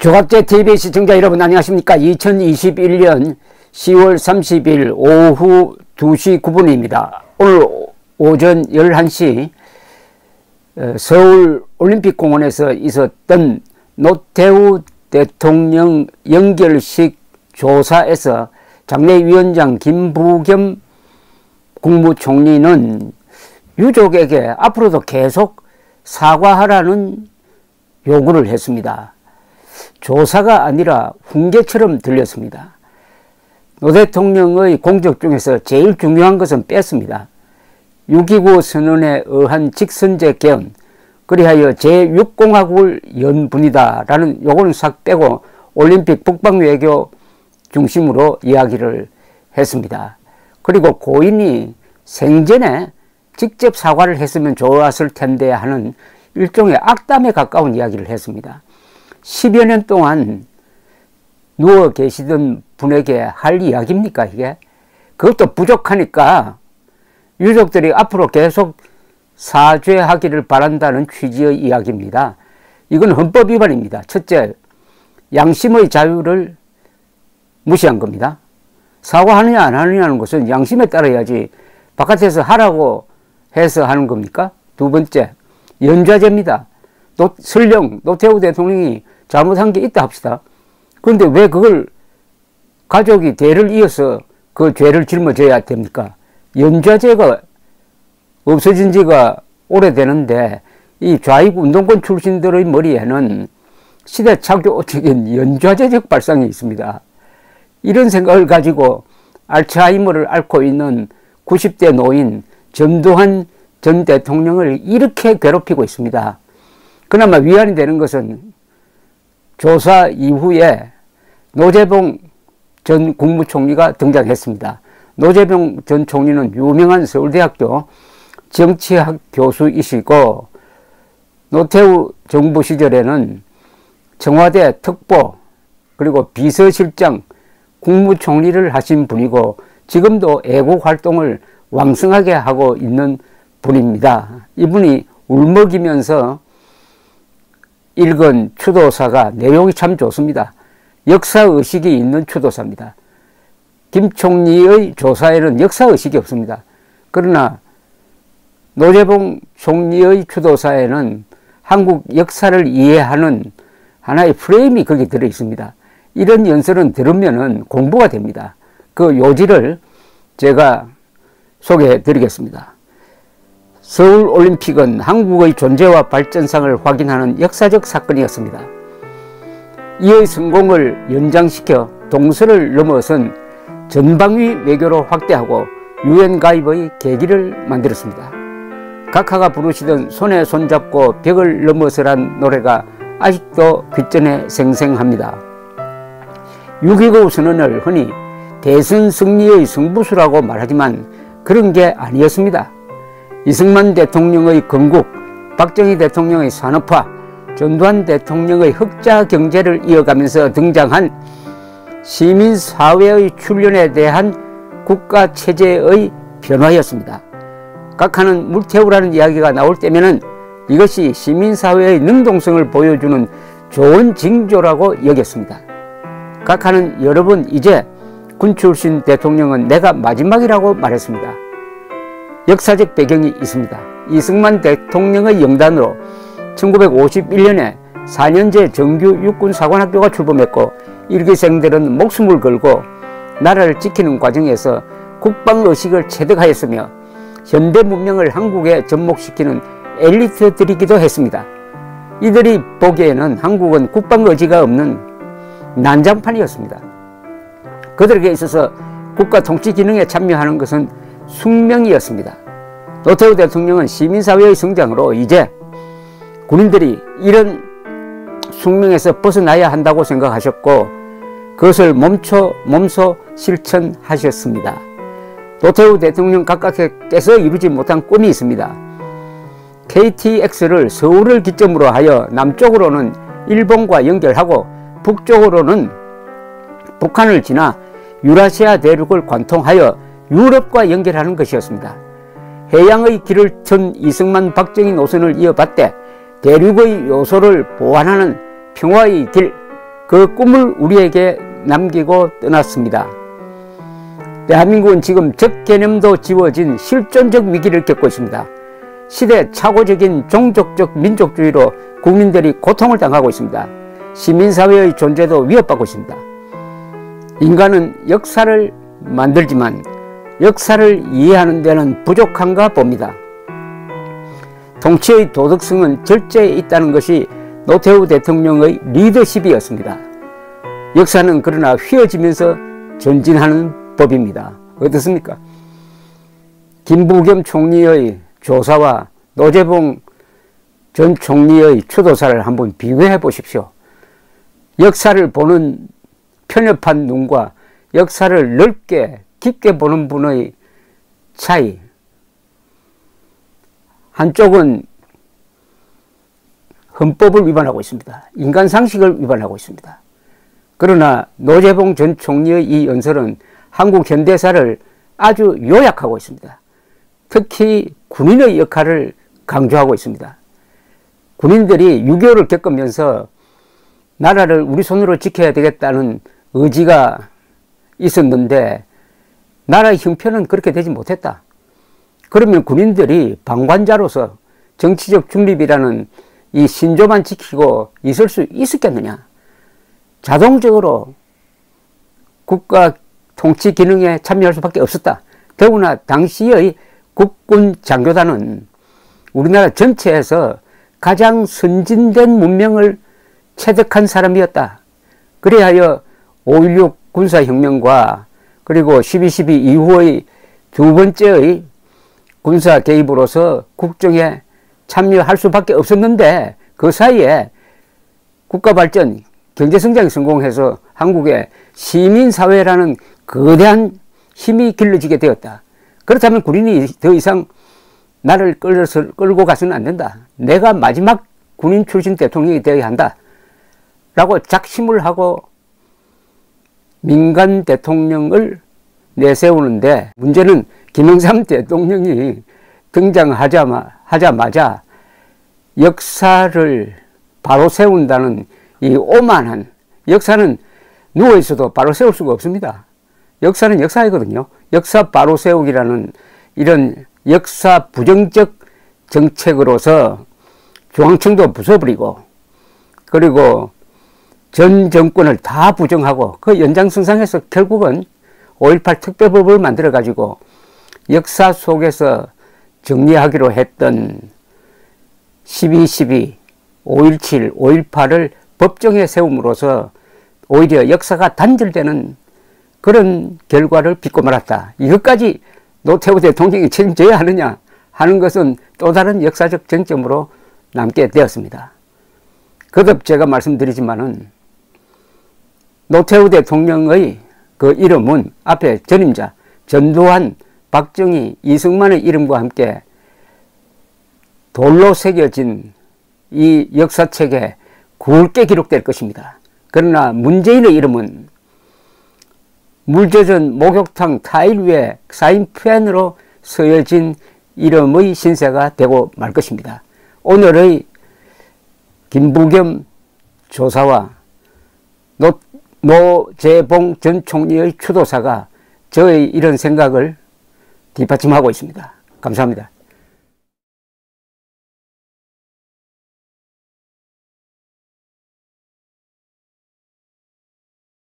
조갑제 TV 시청자 여러분 안녕하십니까. 2021년 10월 30일 오후 2시 9분입니다. 오늘 오전 11시 서울 올림픽공원에서 있었던 노태우 대통령 연결식 조사에서 장례위원장 김부겸 국무총리는 유족에게 앞으로도 계속 사과하라는 요구를 했습니다. 조사가 아니라 훈계처럼 들렸습니다. 노 대통령의 공적 중에서 제일 중요한 것은 뺐습니다. 6.29 선언에 의한 직선제 개헌, 그리하여 제6공화국을 연 분이다 라는 요거는 싹 빼고 올림픽 북방외교 중심으로 이야기를 했습니다. 그리고 고인이 생전에 직접 사과를 했으면 좋았을 텐데 하는 일종의 악담에 가까운 이야기를 했습니다. 10여 년 동안 누워 계시던 분에게 할 이야기입니까 이게? 그것도 부족하니까 유족들이 앞으로 계속 사죄하기를 바란다는 취지의 이야기입니다. 이건 헌법 위반입니다. 첫째, 양심의 자유를 무시한 겁니다. 사과하느냐 안 하느냐는 것은 양심에 따라야지 바깥에서 하라고 해서 하는 겁니까? 두 번째, 연좌제입니다. 설령 노태우 대통령이 잘못한 게 있다 합시다. 그런데 왜 그걸 가족이 대를 이어서 그 죄를 짊어져야 됩니까? 연좌제가 없어진 지가 오래되는데 이 좌익 운동권 출신들의 머리에는 시대착오적인 연좌제적 발상이 있습니다. 이런 생각을 가지고 알츠하이머를 앓고 있는 90대 노인 전두환 전 대통령을 이렇게 괴롭히고 있습니다. 그나마 위안이 되는 것은 조사 이후에 노재봉 전 국무총리가 등장했습니다. 노재봉 전 총리는 유명한 서울대학교 정치학 교수이시고 노태우 정부 시절에는 청와대 특보 그리고 비서실장 국무총리를 하신 분이고 지금도 애국 활동을 왕성하게 하고 있는 분입니다. 이분이 울먹이면서 읽은 추도사가 내용이 참 좋습니다. 역사의식이 있는 추도사입니다. 김 총리의 조사에는 역사의식이 없습니다. 그러나 노재봉 총리의 추도사에는 한국 역사를 이해하는 하나의 프레임이 거기 들어 있습니다. 이런 연설은 들으면 공부가 됩니다. 그 요지를 제가 소개해 드리겠습니다. 서울올림픽은 한국의 존재와 발전상을 확인하는 역사적 사건이었습니다. 이의 성공을 연장시켜 동서를 넘어선 전방위 외교로 확대하고 UN 가입의 계기를 만들었습니다. 각하가 부르시던 손에 손잡고 벽을 넘어서란 노래가 아직도 귓전에 생생합니다. 6.29 선언을 흔히 대선 승리의 승부수라고 말하지만 그런 게 아니었습니다. 이승만 대통령의 건국, 박정희 대통령의 산업화, 전두환 대통령의 흑자 경제를 이어가면서 등장한 시민사회의 출현에 대한 국가체제의 변화였습니다. 각하는 물태우라는 이야기가 나올 때면은 이것이 시민사회의 능동성을 보여주는 좋은 징조라고 여겼습니다. 각하는 여러 번 이제 군 출신 대통령은 내가 마지막이라고 말했습니다. 역사적 배경이 있습니다. 이승만 대통령의 영단으로 1951년에 4년제 정규 육군사관학교가 출범했고 일기생들은 목숨을 걸고 나라를 지키는 과정에서 국방의식을 체득하였으며 현대 문명을 한국에 접목시키는 엘리트들이기도 했습니다. 이들이 보기에는 한국은 국방의지가 없는 난장판이었습니다. 그들에게 있어서 국가 통치 기능에 참여하는 것은 숙명이었습니다. 노태우 대통령은 시민사회의 성장으로 이제 군인들이 이런 숙명에서 벗어나야 한다고 생각하셨고 그것을 몸소 실천하셨습니다. 노태우 대통령 각각께서 이루지 못한 꿈이 있습니다. KTX를 서울을 기점으로 하여 남쪽으로는 일본과 연결하고 북쪽으로는 북한을 지나 유라시아 대륙을 관통하여 유럽과 연결하는 것이었습니다. 해양의 길을 튼 이승만 박정희 노선을 이어받되 대륙의 요소를 보완하는 평화의 길, 그 꿈을 우리에게 남기고 떠났습니다. 대한민국은 지금 적개념도 지워진 실존적 위기를 겪고 있습니다. 시대착오적인 종족적 민족주의로 국민들이 고통을 당하고 있습니다. 시민사회의 존재도 위협받고 있습니다. 인간은 역사를 만들지만 역사를 이해하는 데는 부족한가 봅니다. 통치의 도덕성은 절제에 있다는 것이 노태우 대통령의 리더십이었습니다. 역사는 그러나 휘어지면서 전진하는 법입니다. 어떻습니까? 김부겸 총리의 조사와 노재봉 전 총리의 추도사를 한번 비교해 보십시오. 역사를 보는 편협한 눈과 역사를 넓게 깊게 보는 분의 차이. 한쪽은 헌법을 위반하고 있습니다. 인간상식을 위반하고 있습니다. 그러나 노재봉 전 총리의 이 연설은 한국 현대사를 아주 요약하고 있습니다. 특히 군인의 역할을 강조하고 있습니다. 군인들이 6.25를 겪으면서 나라를 우리 손으로 지켜야 되겠다는 의지가 있었는데 나라의 형편은 그렇게 되지 못했다. 그러면 군인들이 방관자로서 정치적 중립이라는 이 신조만 지키고 있을 수 있었겠느냐. 자동적으로 국가 통치 기능에 참여할 수밖에 없었다. 더구나 당시의 국군 장교단은 우리나라 전체에서 가장 선진된 문명을 체득한 사람이었다. 그래하여 5.16 군사혁명과 그리고 12.12 이후의 두 번째의 군사 개입으로서 국정에 참여할 수밖에 없었는데 그 사이에 국가발전, 경제성장이 성공해서 한국의 시민사회라는 거대한 힘이 길러지게 되었다. 그렇다면 군인이 더 이상 나를 끌고 가서는 안 된다. 내가 마지막 군인 출신 대통령이 되어야 한다. 라고 작심을 하고 민간 대통령을 내세우는데 문제는 김영삼 대통령이 등장하자마자 역사를 바로 세운다는 이 오만한, 역사는 누워있어도 바로 세울 수가 없습니다. 역사는 역사이거든요. 역사 바로 세우기라는 이런 역사 부정적 정책으로서 중앙청도 부숴버리고 그리고 전 정권을 다 부정하고 그 연장선상에서 결국은 5.18 특별법을 만들어 가지고 역사 속에서 정리하기로 했던 12.12, 5.17, 5.18을 법정에 세움으로써 오히려 역사가 단절되는 그런 결과를 빚고 말았다. 이것까지 노태우 대통령이 책임져야 하느냐 하는 것은 또 다른 역사적 쟁점으로 남게 되었습니다. 거듭 제가 말씀드리지만은 노태우 대통령의 그 이름은 앞에 전임자 전두환, 박정희, 이승만의 이름과 함께 돌로 새겨진 이 역사책에 굵게 기록될 것입니다. 그러나 문재인의 이름은 물 젖은 목욕탕 타일 위에 사인펜으로 쓰여진 이름의 신세가 되고 말 것입니다. 오늘의 김부겸 조사와 노재봉 전 총리의 추도사가 저의 이런 생각을 뒷받침하고 있습니다. 감사합니다.